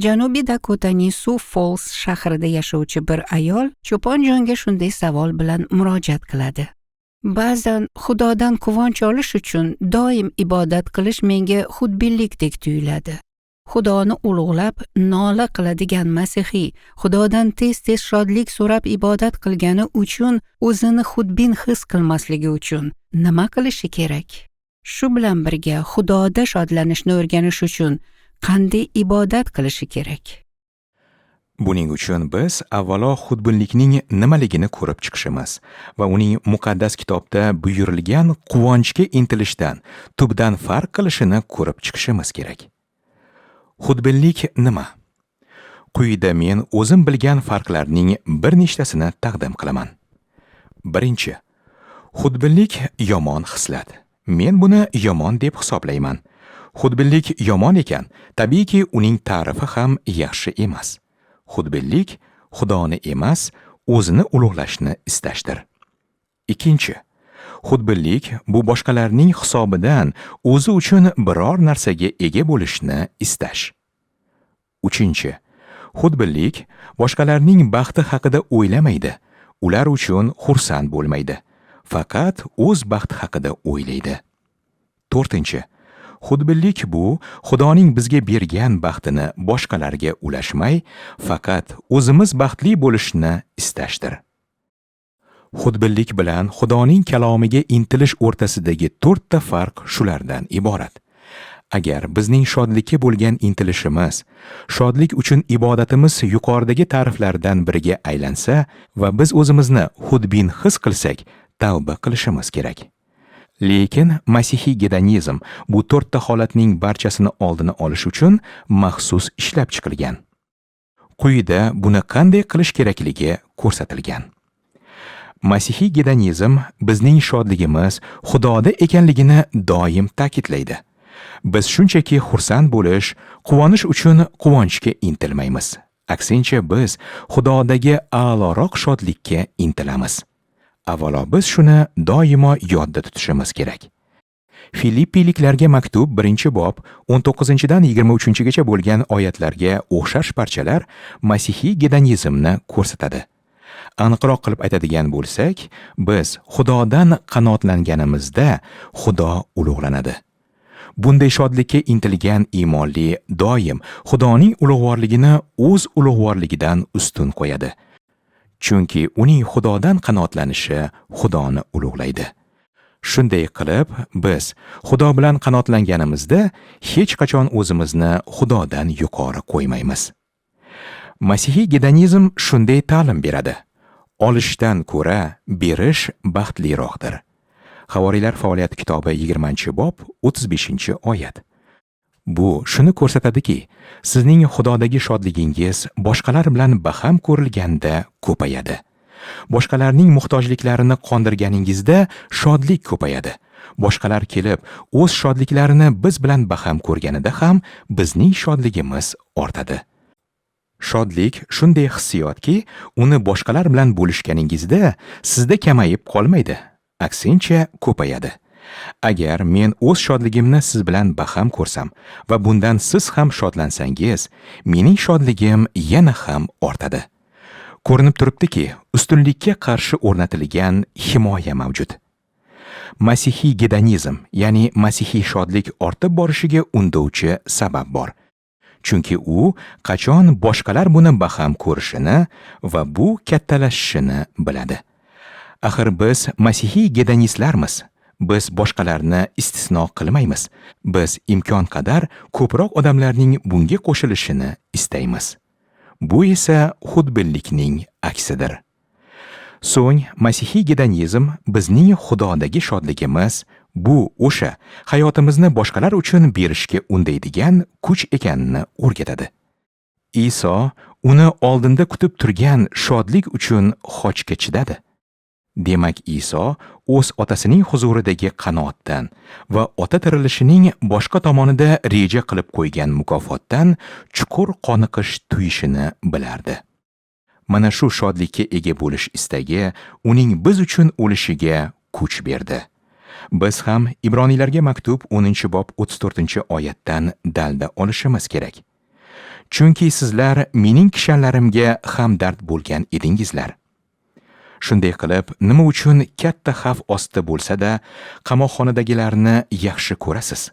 Janubiy Dakotaning Sioux Falls shahrida yashovchi bir ayol cho'ponjonga shunday savol bilan murojaat qiladi. Ba'zan Xudodan quvonch olish uchun doim ibodat qilish menga xudbinlikdek tuyuladi. Xudoni ulug'lab, nola qiladigan masihiy Xudodan tez-tez shodlik so'rab ibodat qilgani uchun o'zini xudbin his qilmasligi uchun nima qilishi kerak? Shu bilan birga Xudoda shodlanishni o'rganish uchun qanday ibodat qilishi kerak? Buning uchun biz avvalo xudbinlikning nimaligini ko'rib chiqishimiz va uning muqaddas kitobda buyurilgan quvonchga intilishdan tubdan farq qilishini ko'rib chiqishimiz kerak. Xudbinlik nima? Quyida men o'zim bilgan farqlarning bir nechtasini taqdim qilaman. Birinchi, xudbinlik yomon xislat. Men buni yomon deb hisoblayman. Xudbinlik yomon ekan, tabiiyki uning ta'rifi ham yaxshi emas. Xudbinlik Xudoni emas, o'zini ulug'lashni istashdir. Ikkinchi, xudbinlik bu boshqalarning hisobidan o'zi uchun biror narsaga ega bo'lishni istash. Uchinchi, xudbinlik boshqalarning baxti haqida o'ylamaydi, ular uchun xursand bo'lmaydi, faqat o'z baxti haqida o'ylaydi. To'rtinchi, xudbinlik bu Xudoning bizga bergan baxtini boshqalarga ulashmay, faqat o'zimiz baxtli bo'lishni istashdir. Xudbinlik bilan Xudoning kalomiga intilish o'rtasidagi 4 ta farq shulardan iborat. Agar bizning shodlikka bo'lgan intilishimiz, shodlik uchun ibodatimiz yuqoridagi ta'riflardan biriga aylansa va biz o'zimizni xudbin his qilsak, tavba qilishimiz kerak. Lekin masihiy gedonizm bu 4 ta holatning barchasini oldini olish uchun maxsus ishlab chiqilgan. Quyida buni qanday qilish kerakligi ko'rsatilgan. Masihiy gedonizm bizning shodligimiz Xudoda ekanligini doim ta'kidlaydi. Biz shunchaki xursand bo'lish, quvonish uchun quvonchga intilmaymiz. Aksincha biz Xudodagi a'loroq shodlikka intilamiz. Avvalo biz shuni doimo yodda tutishimiz kerak. Filippiliklarga maktub 1-bob 19-dan 23-gacha bo'lgan oyatlarga o'xshash parchalar masihiy gedonizmni ko'rsatadi. Aniqroq qilib aytadigan bo'lsak, biz Xudodan qanoatlanganimizda Xudo ulug'lanadi. Bunday shodlikka intilgan iymonli doim Xudoning ulug'vorligini o'z ulug'vorligidan ustun qo'yadi. Chunki uning Xudodan qanoatlanishi Xudoni ulug'laydi. Shunday qilib, biz Xudo bilan qanoatlanganimizda hech qachon o'zimizni Xudodan yuqori qo'ymaymiz. Masihiy gedonizm shunday ta'lim beradi. Olishdan ko'ra berish baxtliroqdir. Havoriylar faoliyati kitobi 20-bob 35-oyat. Bu shuni ko'rsatadiki, sizning Xudodagi shodligingiz boshqalar bilan baham ko'rilganda ko'payadi. Boshqalarning muhtojliklarini qondirganingizda shodlik ko'payadi. Boshqalar kelib, o'z shodliklarini biz bilan baham ko'rganida ham bizning shodligimiz ortadi. Shodlik shunday hissiyotki, uni boshqalar bilan bo'lishganingizda sizda kamayib qolmaydi, aksincha ko'payadi. Agar men o'z shodligimni siz bilan baham ko'rsam va bundan siz ham shodlansangiz, mening shodligim yana ham ortadi. Ko'rinib turibdiki, ustunlikka qarshi o'rnatilgan himoya mavjud. Masihiy gedonizm, ya'ni masihiy shodlik ortib borishiga undovchi sabab bor. Chunki u qachon boshqalar buni baham ko'rishini va bu kattalashishini biladi. Axir biz masihiy gedonistlarmiz. Biz boshqalarni istisno qilmaymiz. Biz imkon qadar ko'proq odamlarning bunga qo'shilishini istaymiz. Bu esa xudbinlikning aksidir. So'ng masihiy gedonizm bizning Xudodagi shodligimiz bu o'sha hayotimizni boshqalar uchun berishga undaydigan kuch ekanini o'rgatadi. Iso uni oldinda kutib turgan shodlik uchun xochga chidadi. Demak, Iso o'z otasining huzuridagi qanoatdan va ota tirilishining boshqa tomonida reja qilib qo'ygan mukofotdan chuqur qoniqish tuyishini bilardi. Mana shu shodlikka ega bo'lish istagi uning biz uchun o'lishiga kuch berdi. Biz ham Ibroniylarga maktub 10-bob 34-oyatdan dalda olishimiz kerak. chunki sizlar mening kishanlarimga hamdard bo'lgan edingizlar. Shunday qilib, nima uchun katta xavf ostida bo'lsa-da, qamoqxonadagilarni yaxshi ko'rasiz?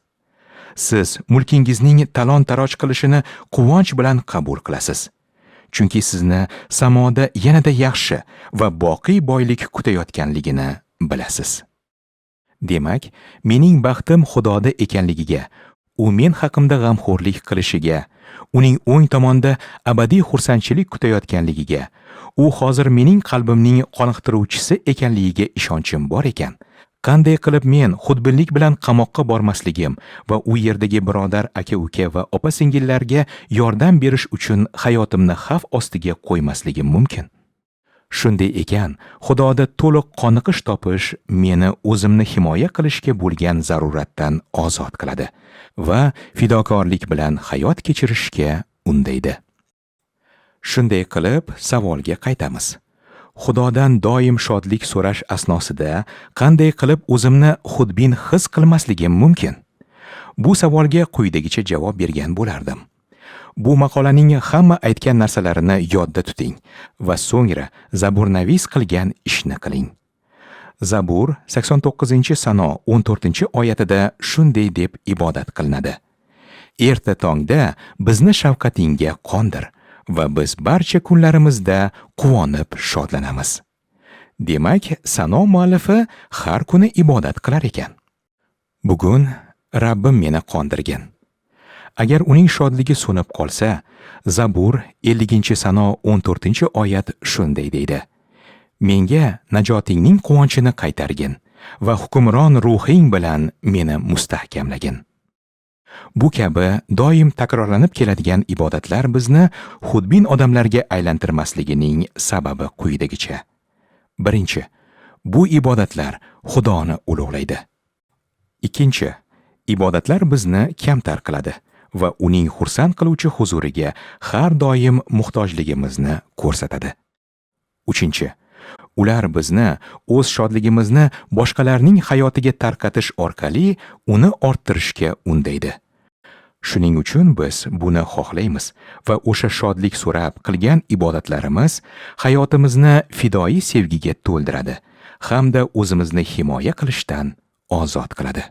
Siz mulkingizning talon-taroj qilishini quvonch bilan qabul qilasiz. Chunki sizni samoda yanada yaxshi va boqiy boylik kutayotganligini bilasiz. Demak, mening baxtim Xudoda ekanligiga, u men haqimda g'amxo'rlik qilishiga, uning o'ng tomonda abadiy xursandchilik kutayotganligiga, u hozir mening qalbimning qoniqtiruvchisi ekanligiga ishonchim bor ekan. Qanday qilib men xudbinlik bilan qamoqqa bormasligim va u yerdagi birodar aka-uka va opa-singillarga yordam berish uchun hayotimni xavf ostiga qo'ymasligim mumkin? Shunday ekan, Xudoda to'liq qoniqish topish meni o'zimni himoya qilishga bo'lgan zaruratdan ozod qiladi va fidokorlik bilan hayot kechirishga undaydi. Shunday qilib, savolga qaytamiz. Xudodan doim shodlik so'rash asnosida qanday qilib o'zimni xudbin his qilmasligim mumkin? Bu savolga quyidagicha javob bergan bo'lardim. Bu maqolaning hamma aytgan narsalarini yodda tuting va so'ngra Zaburnavis qilgan ishni qiling. Zabur 89-Sano 14-oyatida shunday deb ibodat qilinadi. Erta tongda bizni shafqatingga qondir va biz barcha kunlarimizda quvonib shodlanamiz. Demak, Sano muallifi har kuni ibodat qilar ekan. Bugun Rabbim meni qondirgan. Agar uning shodligi so'nib qolsa, Zabur 50-Sano 14-oyat shunday deydi. Menga najotingning quvonchini qaytargin va hukmron ruhing bilan meni mustahkamlagin. Bu kabi doim takrorlanib keladigan ibodatlar bizni xudbin odamlarga aylantirmasligining sababi quyidagicha. Birinchi, bu ibodatlar Xudoni ulug'laydi. Ikkinchi, ibodatlar bizni kamtar qiladi va uning xursand qiluvchi huzuriga har doim muhtojligimizni ko'rsatadi. Uchinchi, ular bizni o'z shodligimizni boshqalarning hayotiga tarqatish orqali uni orttirishga undaydi. Shuning uchun biz buni xohlaymiz va o'sha shodlik so'rab qilgan ibodatlarimiz hayotimizni fidoi sevgiga to'ldiradi hamda o'zimizni himoya qilishdan ozod qiladi.